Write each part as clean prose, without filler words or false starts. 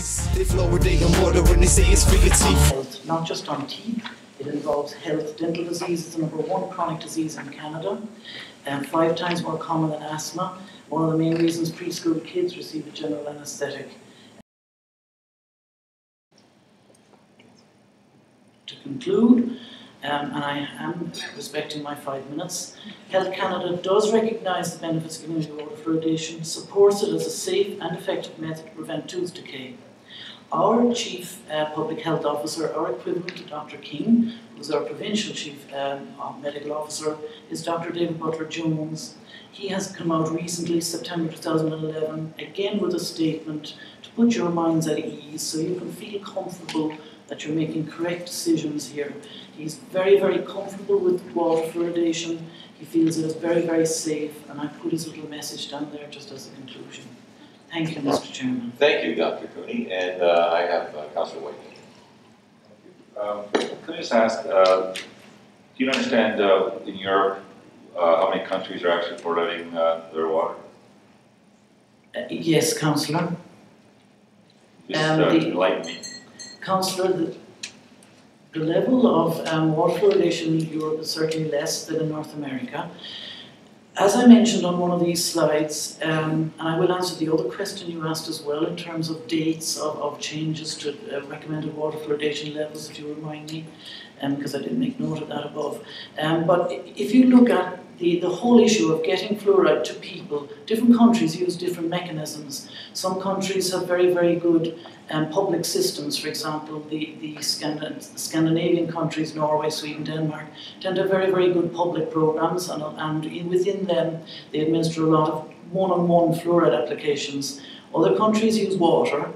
They fluoridate in water when they say it's for your teeth. Health, not just on teeth, it involves health. Dental disease is the #1 chronic disease in Canada, and 5 times more common than asthma. One of the main reasons preschool kids receive a general anaesthetic. To conclude, and I am respecting my 5 minutes, Health Canada does recognise the benefits of community water fluoridation, supports it as a safe and effective method to prevent tooth decay. Our Chief Public Health Officer, our equivalent to Dr. King, who's our Provincial Chief Medical Officer, is Dr. David Butler-Jones. He has come out recently, September 2011, again with a statement to put your minds at ease so you can feel comfortable that you're making correct decisions here. He's very, very comfortable with water fluoridation. He feels it is very, very safe, and I put his little message down there just as a conclusion. Thank you, Mr. Chairman. Thank you, Dr. Cooney, and I have Councillor White. Can I just ask, do you understand in Europe how many countries are actually fluoridating their water? Yes, Councillor. Just enlighten me. Councillor, the level of water fluoridation in Europe is certainly less than in North America. As I mentioned on one of these slides, and I will answer the other question you asked as well in terms of dates of changes to recommended water fluoridation levels, if you remind me, because I didn't make note of that above. But if you look at the whole issue of getting fluoride to people, different countries use different mechanisms. Some countries have very, very good public systems. For example, the Scandinavian countries, Norway, Sweden, Denmark, tend to have very, very good public programs, and within them they administer a lot of one-on-one fluoride applications. Other countries use water.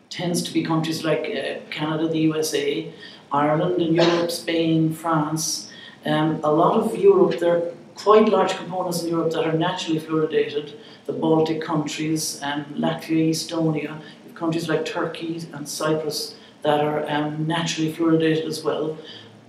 Tends to be countries like Canada, the USA, Ireland in Europe, Spain, France. A lot of Europe, there are quite large components in Europe that are naturally fluoridated. The Baltic countries, Latvia, Estonia, countries like Turkey and Cyprus that are naturally fluoridated as well.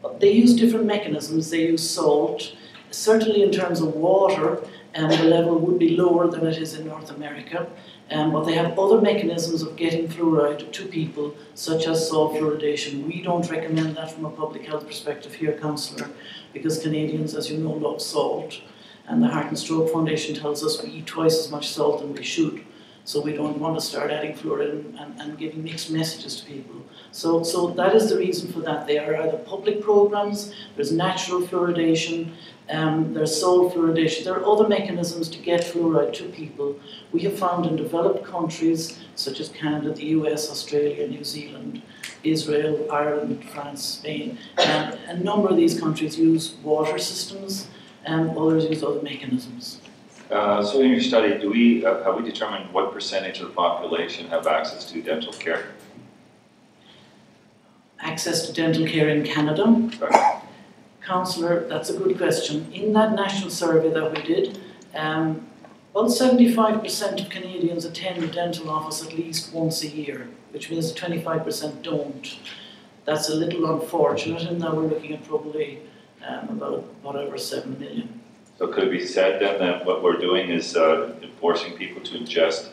But they use different mechanisms. They use salt. Certainly in terms of water, the level would be lower than it is in North America. But they have other mechanisms of getting fluoride to people, such as salt fluoridation. We don't recommend that from a public health perspective here, Councillor, because Canadians, as you know, love salt. And the Heart and Stroke Foundation tells us we eat twice as much salt than we should. So we don't want to start adding fluoride and giving mixed messages to people. So that is the reason for that. They are either public programs, there's natural fluoridation, there's salt fluoridation. There are other mechanisms to get fluoride to people. We have found in developed countries such as Canada, the US, Australia, New Zealand, Israel, Ireland, France, Spain. A number of these countries use water systems, others use other mechanisms. So in your study, have we determined what percentage of the population have access to dental care? Access to dental care in Canada? Right. Councillor, that's a good question. In that national survey that we did, about 75% of Canadians attend a dental office at least once a year, which means 25% don't. That's a little unfortunate, and now we're looking at probably about whatever, 7 million. So could it be said then that what we're doing is forcing people to ingest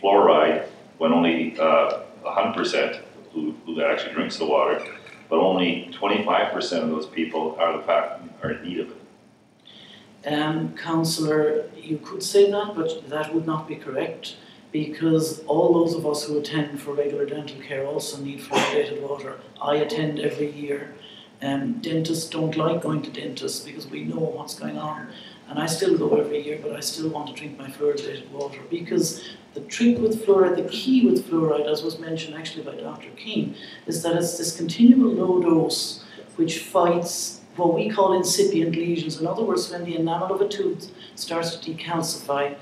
fluoride when only 100% who actually drinks the water, but only 25% of those people are in need of it? Councillor, you could say that, but that would not be correct, because all those of us who attend for regular dental care also need fluoridated water. I attend every year. Dentists don't like going to dentists because we know what's going on. And I still go every year, but I still want to drink my fluoridated water, because the trick with fluoride, the key with fluoride, as was mentioned actually by Dr. King, is that it's this continual low dose which fights what we call incipient lesions. In other words, when the enamel of a tooth starts to decalcify,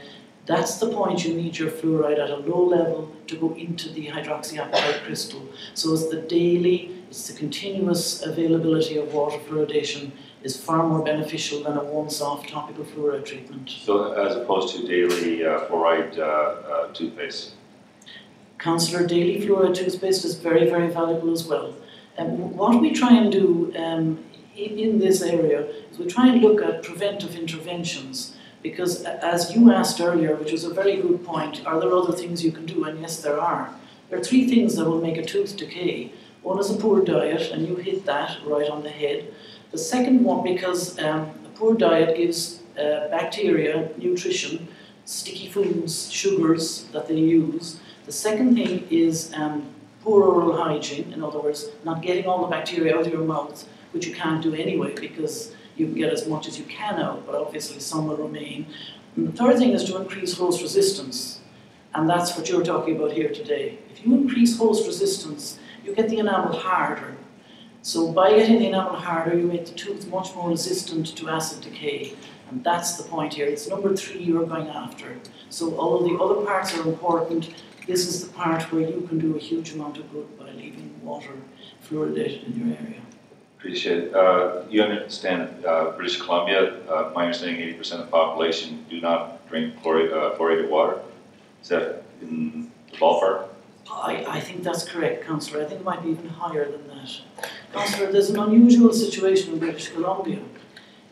that's the point you need your fluoride at a low level to go into the hydroxyapatite crystal. So it's the continuous availability of water fluoridation is far more beneficial than a once-off topical fluoride treatment. So as opposed to daily fluoride toothpaste? Councillor, daily fluoride toothpaste is very, very valuable as well. What we try and do in this area is we try and look at preventive interventions. Because as you asked earlier, which was a very good point, are there other things you can do? And yes, there are. There are three things that will make a tooth decay. One is a poor diet, and you hit that right on the head. The second one, because a poor diet gives bacteria, nutrition, sticky foods, sugars that they use. The second thing is poor oral hygiene, in other words, not getting all the bacteria out of your mouth, which you can't do anyway because you can get as much as you can out, but obviously some will remain. And the third thing is to increase host resistance, and that's what you're talking about here today. If you increase host resistance, you get the enamel harder. So by getting the enamel harder, you make the tooth much more resistant to acid decay, and that's the point here. It's number 3 you're going after. So all of the other parts are important. This is the part where you can do a huge amount of good by leaving water fluoridated in your area. Appreciate it. You understand British Columbia, my understanding 80% of the population do not drink fluoridated water. Is that in the ballpark? I think that's correct, Councillor. I think it might be even higher than that. Councillor, there's an unusual situation in British Columbia.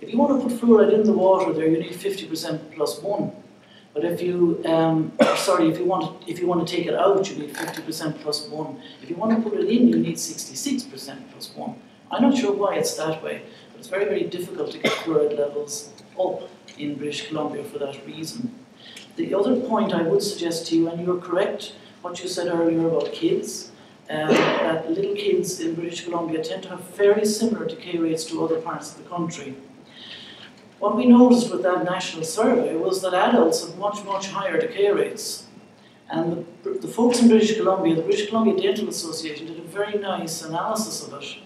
If you want to put fluoride in the water there, you need 50% plus 1. But if you, if you want to take it out, you need 50% plus 1. If you want to put it in, you need 66% plus 1. I'm not sure why it's that way, but it's very, very difficult to get fluoride levels up in British Columbia for that reason. The other point I would suggest to you, and you're correct, what you said earlier about kids, that little kids in British Columbia tend to have very similar decay rates to other parts of the country. What we noticed with that national survey was that adults have much, much higher decay rates. And the folks in British Columbia, the British Columbia Dental Association, did a very nice analysis of it.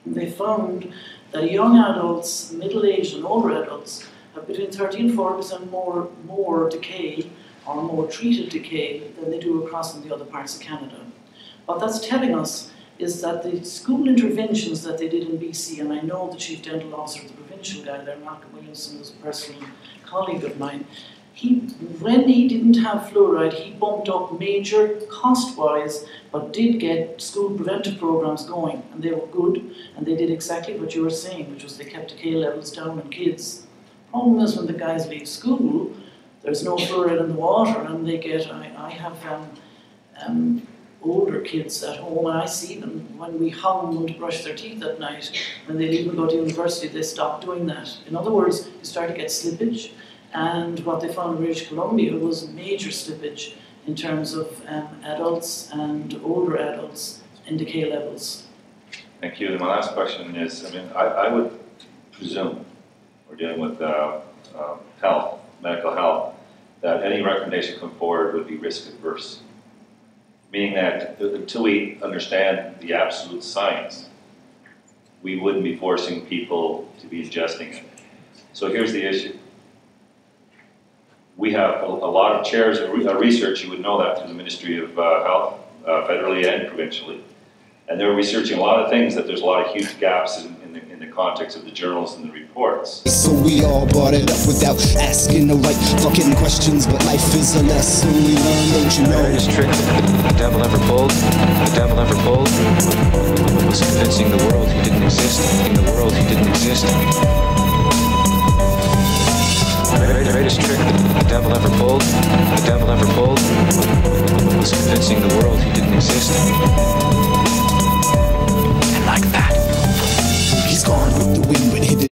And they found that young adults, middle-aged and older adults have between 30 and 40% more decay or more treated decay than they do across in the other parts of Canada. What that's telling us is that the school interventions that they did in BC, and I know the Chief Dental Officer, the provincial guy there, Malcolm Williamson, was a personal colleague of mine, when he didn't have fluoride, he bumped up major cost-wise, but did get school preventive programs going, and they were good, and they did exactly what you were saying, which was they kept decay levels down in kids. Problem is when the guys leave school, there's no fluoride in the water, and they get, I have older kids at home, and I see them when we hum them to brush their teeth at night. When they leave and go to university, they stop doing that. In other words, you start to get slippage, and what they found in British Columbia was major slippage in terms of adults and older adults in decay levels. Thank you. And my last question is, I would presume we're dealing with health, medical health, that any recommendation come forward would be risk adverse. Meaning that until we understand the absolute science, we wouldn't be forcing people to be ingesting it. So here's the issue. We have a lot of chairs of research, you would know that, through the Ministry of Health, federally and provincially. And they're researching a lot of things that there's a lot of huge gaps in the context of the journals and the reports. So we all brought it up without asking the right fucking questions, but life is a lesson we learn, don't you know? The greatest trick the devil ever pulled was convincing the world he didn't exist. The greatest trick the devil ever pulled was convincing the world he didn't exist. And like that, he's gone with the wind, but hidden.